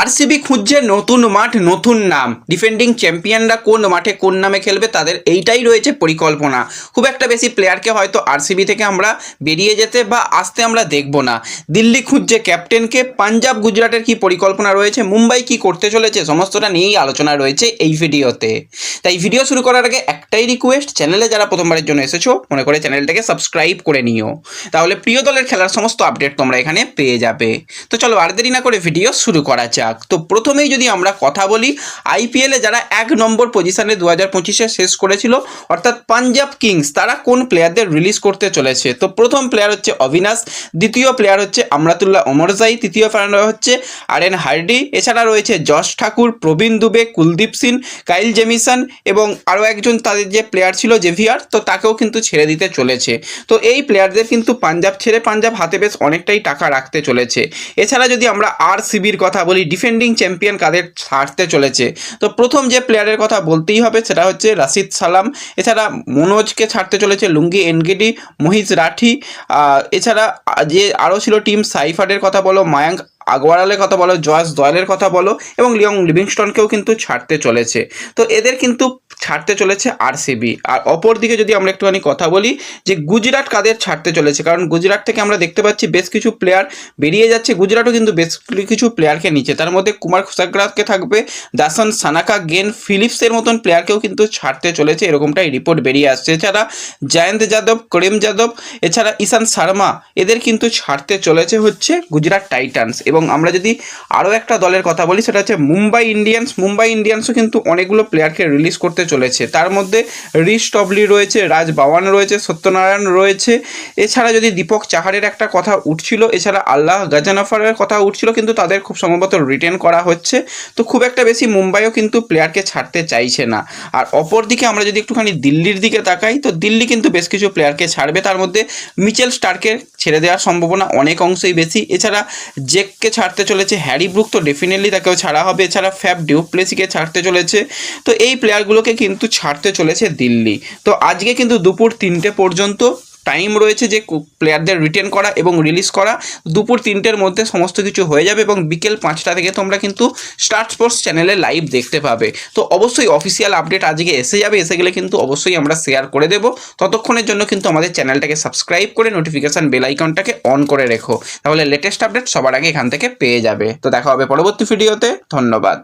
RCB খুঁজছে নতুন মাঠ, নতুন নাম। ডিফেন্ডিং চ্যাম্পিয়নরা কোন মাঠে কোন নামে খেলবে তাদের এইটাই রয়েছে পরিকল্পনা। খুব একটা বেশি প্লেয়ারকে হয়তো আরসিবি থেকে আমরা বেরিয়ে যেতে বা আসতে আমরা দেখব না। দিল্লি খুঁজছে ক্যাপ্টেনকে, পাঞ্জাব গুজরাটের কি পরিকল্পনা রয়েছে, মুম্বাই কি করতে চলেছে, সমস্তটা নিয়েই আলোচনা রয়েছে এই ভিডিওতে। তাই ভিডিও শুরু করার আগে একটাই রিকোয়েস্ট, চ্যানেলে যারা প্রথমবারের জন্য এসেছো মনে করে চ্যানেলটাকে সাবস্ক্রাইব করে নিও, তাহলে প্রিয় দলের খেলার সমস্ত আপডেট তোমরা এখানে পেয়ে যাবে। তো চলো আর দেরি না করে ভিডিও শুরু করা যাক। তো প্রথমেই যদি আমরা কথা বলি, আইপিএলে যারা 1 নম্বর পজিশনে 2025-এ শেষ করেছিল অর্থাৎ পাঞ্জাব কিংস, তারা কোন প্লেয়ারদের রিলিজ করতে চলেছে। তো প্রথম প্লেয়ার হচ্ছে অবিনাশ, দ্বিতীয় প্লেয়ার হচ্ছে আমরাতুল্লাহ ওমরজাই, তৃতীয় প্লেয়ার হচ্ছে আরএন হার্ডি, এছাড়া রয়েছে যশ ঠাকুর, প্রবীণ দুবে, কুলদীপ সিং, কাইল জেমিসন এবং আরও একজন তাদের যে প্লেয়ার ছিল জেভিয়ার, তো তাকেও কিন্তু ছেড়ে দিতে চলেছে। তো এই প্লেয়ারদের কিন্তু পাঞ্জাব ছেড়ে পাঞ্জাব হাতে বেশ অনেকটাই টাকা রাখতে চলেছে। এছাড়া যদি আমরা আরসিবির কথা বলি, ডিফেন্ডিং চ্যাম্পিয়ন কাদের ছাড়তে চলেছে, তো প্রথম যে প্লেয়ারের কথা বলতেই হবে সেটা হচ্ছে রাশিদ সালাম। এছাড়া মনোজকে ছাড়তে চলেছে লুঙ্গি এনগিডি, মহিজ রাঠি, এছাড়া যে আরও ছিল টিম সাইফারের কথা বলো, মায়াঙ্ক আগরওয়ালের কথা বলো, জয়াস দয়ালের কথা বলো এবং লিয়ং লিভিংস্টনকেও কিন্তু ছাড়তে চলেছে। তো এদের কিন্তু ছাড়তে চলেছে আরসিবি। আর অপর দিকে যদি আমরা একটুখানি কথা বলি যে গুজরাট কাদের ছাড়তে চলেছে, কারণ গুজরাট থেকে আমরা দেখতে পাচ্ছি বেশ কিছু প্লেয়ার বেরিয়ে যাচ্ছে, গুজরাটও কিন্তু বেশ কিছু প্লেয়ারকে নিচ্ছে। তার মধ্যে কুমার সাগ্রাতকে থাকবে, দাসন সানাকা, গেন ফিলিপসের মতন প্লেয়ারকেও কিন্তু ছাড়তে চলেছে, এরকমটাই রিপোর্ট বেরিয়ে আসছে। এছাড়া জয়ন্ত যাদব, করিম যাদব, এছাড়া ঈশান শর্মা, এদের কিন্তু ছাড়তে চলেছে হচ্ছে গুজরাট টাইটান্স। এবং আমরা যদি আরও একটা দলের কথা বলি সেটা হচ্ছে মুম্বাই ইন্ডিয়ান্স। মুম্বাই ইন্ডিয়ান্সও কিন্তু অনেকগুলো প্লেয়ারকে রিলিজ করতে চলেছে, তার মধ্যে রিশ টবলি রয়েছে, রাজ বাওয়ান রয়েছে, সত্যনারায়ণ রয়েছে। এছাড়া যদি দীপক চাহারের একটা কথা উঠছিল, এছাড়া আল্লাহ গাজানাফারের কথা উঠছিল, কিন্তু তাদের খুব সম্ভবত রিটেন করা হচ্ছে। তো খুব একটা বেশি মুম্বাইও কিন্তু প্লেয়ারকে ছাড়তে চাইছে না। আর অপর দিকে আমরা যদি একটুখানি দিল্লির দিকে তাকাই, তো দিল্লি কিন্তু বেশ কিছু প্লেয়ারকে ছাড়বে, তার মধ্যে মিচেল স্টার্ককে ছেড়ে দেওয়ার সম্ভাবনা অনেক অংশেই বেশি। এছাড়া জেককে ছাড়তে চলেছে, হ্যারি ব্রুক তো ডেফিনেটলি তাকেও ছাড়া হবে, এছাড়া ফ্যাব ডিউপ্লেসিকে ছাড়তে চলেছে। তো এই প্লেয়ারগুলোকে কিন্তু ছাড়তে চলেছে দিল্লি। তো আজকে কিন্তু দুপুর 3টে পর্যন্ত টাইম রয়েছে যে প্লেয়ারদের রিটেন করা এবং রিলিজ করা। দুপুর 3টের মধ্যে সমস্ত কিছু হয়ে যাবে এবং বিকেল 5টা থেকে তোমরা কিন্তু স্টার স্পোর্টস চ্যানেলে লাইভ দেখতে পাবে। তো অবশ্যই অফিসিয়াল আপডেট আজকে এসে যাবে, এসে গেলে কিন্তু অবশ্যই আমরা শেয়ার করে দেবো। ততক্ষণের জন্য কিন্তু আমাদের চ্যানেলটাকে সাবস্ক্রাইব করে নোটিফিকেশান বেল আইকনটাকে অন করে রেখো, তাহলে লেটেস্ট আপডেট সবার আগে এখান থেকে পেয়ে যাবে। তো দেখা হবে পরবর্তী ভিডিওতে। ধন্যবাদ।